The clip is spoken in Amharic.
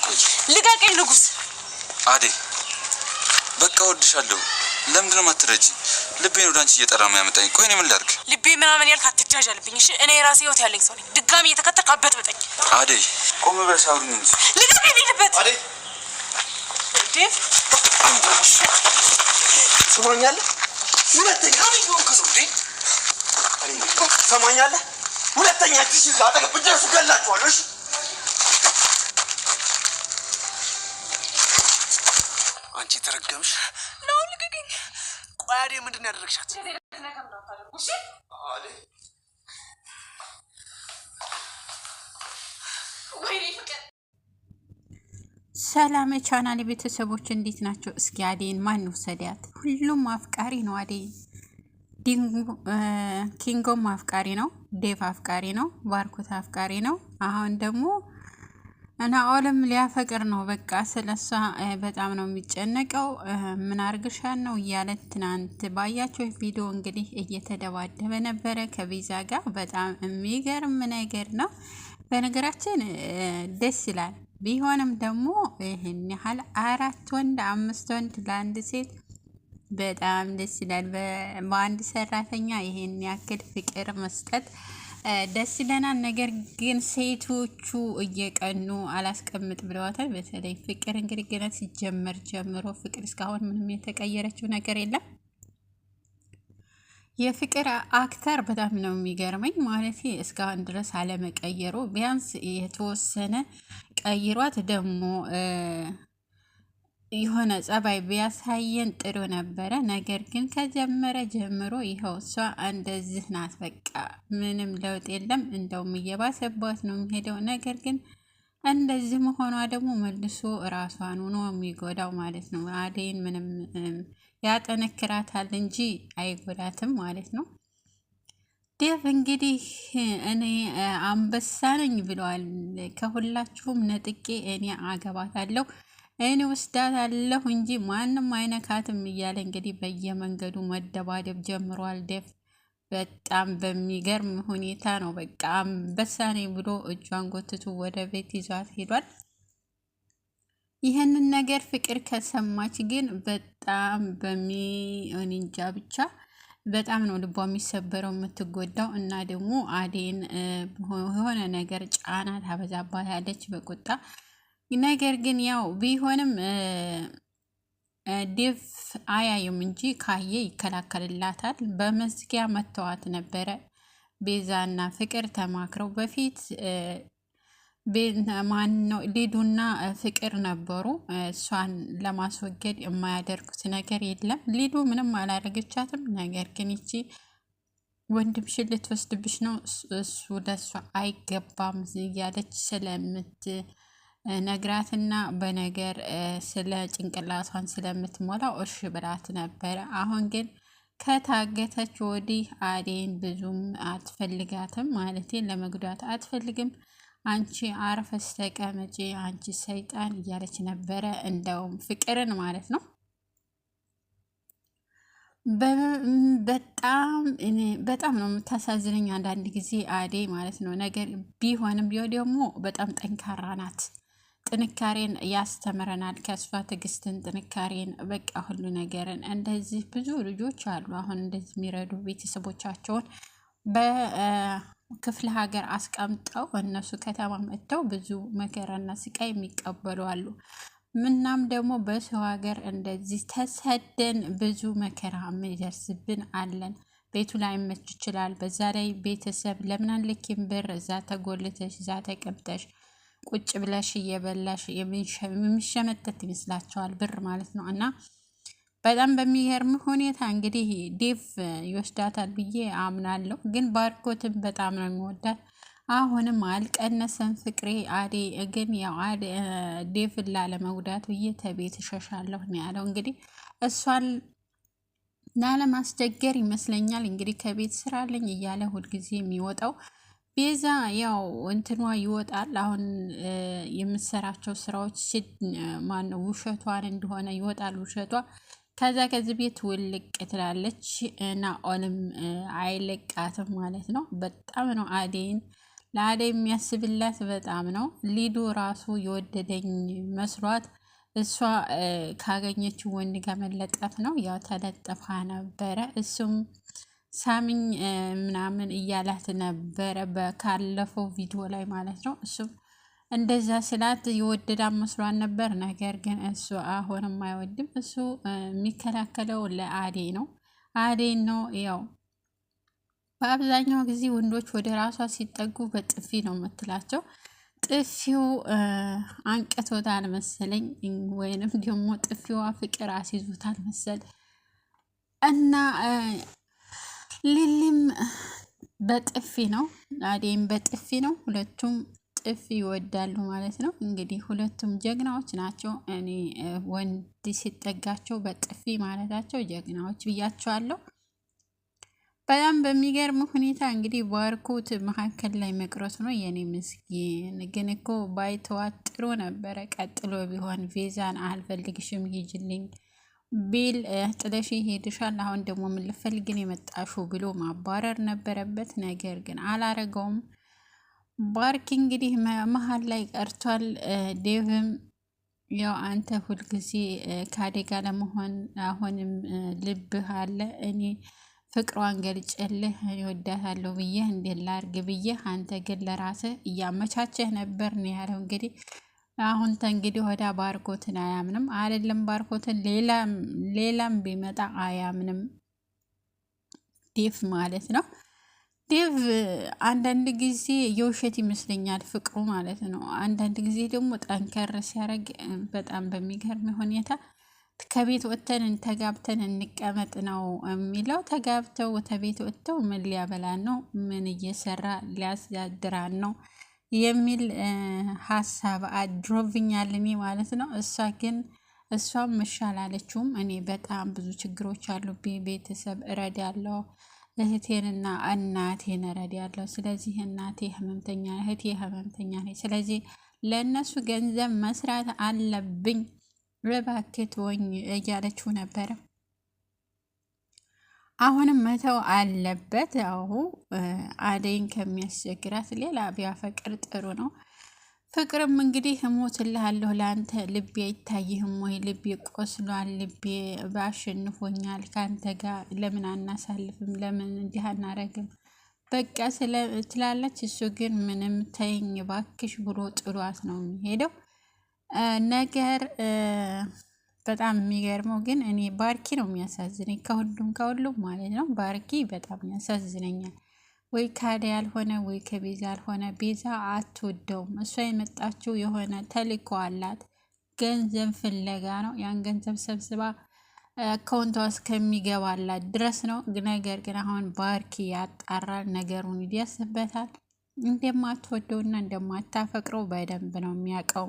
ቆይ ልቀቀኝ ንጉስ። አዴ በቃ ወድሻለሁ። ለምንድነው ማትረጂ? ልቤን ወደ አንቺ እየጠራ ነው ያመጣኝ። ቆይ እኔ ምን ላድርግ? ልቤ ምናምን ያልክ አትጃጃልብኝ እሺ? እኔ የራሴ ህይወት ያለኝ ሰው ነኝ። ድጋሚ እየተከተልክ አበጥብጠኝ። አዴ ቆም ብለሽ አውሪኝ እንጂ። ልቀቀኝ ልሂድበት። አዴ ዴቭ ትሰማኛለህ? ሁለተኛ ትሰማኛለህ? ሁለተኛ እጅሽ አጠገብ ብትደርሱ ገላችኋለሁ። እሺ አንቺ ተረገምሽ ነው። ልቀቀኝ። ቆይ አዴ ምንድን ነው ያደረግሻት? አዴ ሰላም ቻናል ቤተሰቦች እንዴት ናቸው? እስኪ አዴን ማን ወሰዳት? ሁሉም አፍቃሪ ነው። አዴን ኪንጎም አፍቃሪ ነው፣ ዴቭ አፍቃሪ ነው፣ ባርኮት አፍቃሪ ነው። አሁን ደግሞ ናኦልም ሊያፈቅር ነው። በቃ ስለሷ በጣም ነው የሚጨነቀው። ምን አርግሻን ነው እያለ ትናንት ባያቸው ቪዲዮ እንግዲህ እየተደባደበ ነበረ ከቤዛ ጋር። በጣም የሚገርም ነገር ነው። በነገራችን ደስ ይላል። ቢሆንም ደግሞ ይህን ያህል 4 ወንድ 5 ወንድ ለአንድ ሴት በጣም ደስ ይላል። በአንድ ሰራተኛ ይሄን ያክል ፍቅር መስጠት ደስ ይለናል። ነገር ግን ሴቶቹ እየቀኑ አላስቀምጥ ብለዋታል። በተለይ ፍቅር እንግዲህ ገና ሲጀመር ጀምሮ ፍቅር እስካሁን ምንም የተቀየረችው ነገር የለም። የፍቅር አክተር በጣም ነው የሚገርመኝ። ማለት እስካሁን ድረስ አለመቀየሩ፣ ቢያንስ የተወሰነ ቀይሯት ደግሞ የሆነ ጸባይ ቢያሳየን ጥሩ ነበረ። ነገር ግን ከጀመረ ጀምሮ ይኸው እሷ እንደዚህ ናት። በቃ ምንም ለውጥ የለም። እንደውም እየባሰባት ነው የሚሄደው። ነገር ግን እንደዚህ መሆኗ ደግሞ መልሶ ራሷን ሆኖ የሚጎዳው ማለት ነው። አዴን ምንም ያጠነክራታል እንጂ አይጎዳትም ማለት ነው። ዴቭ እንግዲህ እኔ አንበሳ ነኝ ብለዋል። ከሁላችሁም ነጥቄ እኔ አገባታለሁ፣ እኔ ወስዳታለሁ እንጂ ማንም አይነካትም እያለ እንግዲህ በየመንገዱ መደባደብ ጀምሯል። ዴቭ በጣም በሚገርም ሁኔታ ነው። በቃ አንበሳ ነኝ ብሎ እጇን ጎትቶ ወደ ቤት ይዟት ሄዷል። ይህንን ነገር ፍቅር ከሰማች ግን በጣም እንጃ ብቻ በጣም ነው ልቧ የሚሰበረው የምትጎዳው። እና ደግሞ አዴን የሆነ ነገር ጫና ታበዛባታለች በቁጣ ነገር ግን ያው ቢሆንም ዴቭ አያዩም እንጂ ካየ ይከላከልላታል። በመዝጊያ መተዋት ነበረ ቤዛና ፍቅር ተማክረው። በፊት ማነው ሊዱና ፍቅር ነበሩ። እሷን ለማስወገድ የማያደርጉት ነገር የለም። ሊዱ ምንም አላደረገቻትም። ነገር ግን ይቺ ወንድምሽን ልትወስድብሽ ነው፣ እሱ ለሷ አይገባም እያለች ነግራትና በነገር ስለ ጭንቅላቷን ስለምትሞላው እሺ ብላት ነበረ። አሁን ግን ከታገተች ወዲህ አዴን ብዙም አትፈልጋትም፣ ማለት ለመጉዳት አትፈልግም። አንቺ አርፈሽ ተቀመጪ አንቺ ሰይጣን እያለች ነበረ። እንደውም ፍቅርን ማለት ነው። በጣም ነው የምታሳዝነኝ አንዳንድ ጊዜ አዴ ማለት ነው። ነገር ቢሆንም ደግሞ በጣም ጠንካራ ናት። ጥንካሬን ያስተምረናል። ከእሷ ትዕግስትን፣ ጥንካሬን በቃ ሁሉ ነገርን። እንደዚህ ብዙ ልጆች አሉ አሁን እንደዚህ የሚረዱ ቤተሰቦቻቸውን በክፍለ ሀገር አስቀምጠው እነሱ ከተማ መጥተው ብዙ መከራና ስቃይ የሚቀበሉ አሉ። ምናም ደግሞ በሰው ሀገር እንደዚህ ተሰደን ብዙ መከራ የሚደርስብን አለን። ቤቱ ላይ መች ይችላል። በዛ ላይ ቤተሰብ ለምን አንልኪም ብር እዛ ተጎልተሽ እዛ ተቀምጠሽ ቁጭ ብለሽ እየበላሽ የሚሸመተት ይመስላቸዋል ብር ማለት ነው። እና በጣም በሚገርም ሁኔታ እንግዲህ ዴቭ ይወስዳታል ብዬ አምናለሁ። ግን ባርኮትም በጣም ነው የሚወዳት። አሁንም አልቀነሰም ፍቅሬ። አዴ ግን ያው ዴቭን ላለመጉዳት ብዬ ተቤት እሸሻለሁ ነው ያለው። እንግዲህ እሷን ላለማስቸገር ይመስለኛል እንግዲህ ከቤት ስራ አለኝ እያለ ሁልጊዜ የሚወጣው። ቤዛ ያው እንትኗ ይወጣል። አሁን የምትሰራቸው ስራዎች ማነው ውሸቷን እንደሆነ ይወጣል ውሸቷ። ከዚህ ቤት ውልቅ ትላለች። ናኦልም አይለቃትም ማለት ነው። በጣም ነው አዴን ለአደይ የሚያስብላት በጣም ነው። ሊዱ ራሱ የወደደኝ መስሏት እሷ ካገኘችው ወንድ ጋር መለጠፍ ነው። ያው ተለጠፋ ነበረ። እሱም ሳሚኝ ምናምን እያላት ነበረ ካለፈው ቪዲዮ ላይ ማለት ነው። እሱም እንደዛ ስላት የወደዳ መስሏን ነበር። ነገር ግን እሱ አሁንም አይወድም። እሱ የሚከላከለው ለአደይ ነው። አደይ ነው ያው በአብዛኛው ጊዜ ወንዶች ወደ ራሷ ሲጠጉ በጥፊ ነው የምትላቸው። ጥፊው አንቀቶታል መሰለኝ፣ ወይንም ደግሞ ጥፊዋ ፍቅር አስይዞታል መሰል እና ሊሊም በጥፊ ነው፣ አደይም በጥፊ ነው። ሁለቱም ጥፊ ይወዳሉ ማለት ነው። እንግዲህ ሁለቱም ጀግናዎች ናቸው። እኔ ወንድ ሲጠጋቸው በጥፊ ማለታቸው ጀግናዎች ብያቸዋለሁ። በጣም በሚገርም ሁኔታ እንግዲህ ባርኮት መካከል ላይ መቅረቱ ነው። የኔ ምስኪን ግን እኮ ባይተዋት ጥሩ ነበረ። ቀጥሎ ቢሆን ቬዛን አልፈልግሽም ሂጅልኝ ቢል ጥለሽ ሄድሻል፣ አሁን ደግሞ ምን ልፈልግን የመጣሹ ብሎ ማባረር ነበረበት። ነገር ግን አላረገውም። ባርኪ እንግዲህ መሀል ላይ ቀርቷል። ዴቭም ያው አንተ ሁልጊዜ ከአደጋ ለመሆን አሁንም ልብህ አለ፣ እኔ ፍቅሯን ገልጨልህ እወዳታለሁ ብዬ እንዴት ላርግ ብዬ፣ አንተ ግን ለራስህ እያመቻቸህ ነበር ነው ያለው። እንግዲህ አሁን እንግዲህ ወደ ባርኮትን አያምንም አይደለም፣ ባርኮትን ሌላም ቢመጣ አያምንም ዴቭ ማለት ነው። ዴቭ አንዳንድ ጊዜ የውሸት ይመስለኛል ፍቅሩ ማለት ነው። አንዳንድ ጊዜ ደግሞ ጠንከር ሲያደርግ በጣም በሚገርም ሁኔታ ከቤት ወጥተን ተጋብተን እንቀመጥ ነው የሚለው። ተጋብተው ከቤት ወጥተው ምን ሊያበላን ነው፣ ምን እየሰራ ሊያስዳድራን ነው የሚል ሀሳብ አድሮብኛል እኔ ማለት ነው። እሷም መሻላለችውም። እኔ በጣም ብዙ ችግሮች አሉብኝ፣ ቤተሰብ እረዳለሁ፣ እህቴንና እናቴን እረዳለሁ። ስለዚህ እናቴ ህመምተኛ፣ እህቴ ህመምተኛ ነኝ። ስለዚህ ለእነሱ ገንዘብ መስራት አለብኝ፣ እባክህ ተወኝ እያለችው ነበረ። አሁንም መተው አለበት። ያው አደይን ከሚያስቸግራት ሌላ ቢያፈቅር ጥሩ ነው። ፍቅርም እንግዲህ እሞትልሃለሁ ለአንተ፣ ልቤ አይታይህም ወይ? ልቤ ቆስሏል፣ ልቤ ባሸንፎኛል። ከአንተ ጋር ለምን አናሳልፍም? ለምን እንዲህ አናረግም? በቃ ትላለች። እሱ ግን ምንም ተይኝ ባክሽ ብሎ ጥሏት ነው የሚሄደው። ነገር በጣም የሚገርመው ግን እኔ ባርኪ ነው የሚያሳዝነኝ ከሁሉም ማለት ነው። ባርኪ በጣም ያሳዝነኛል። ወይ ከአደይ ያልሆነ ወይ ከቤዛ ያልሆነ። ቤዛ አትወደውም። እሷ የመጣችው የሆነ ተልእኮ አላት፣ ገንዘብ ፍለጋ ነው። ያን ገንዘብ ሰብስባ አካውንቷ እስከሚገባላት ድረስ ነው። ነገር ግን አሁን ባርኪ ያጣራል፣ ነገሩን ይደርስበታል። እንደማትወደውና እንደማታፈቅረው በደንብ ነው የሚያውቀው።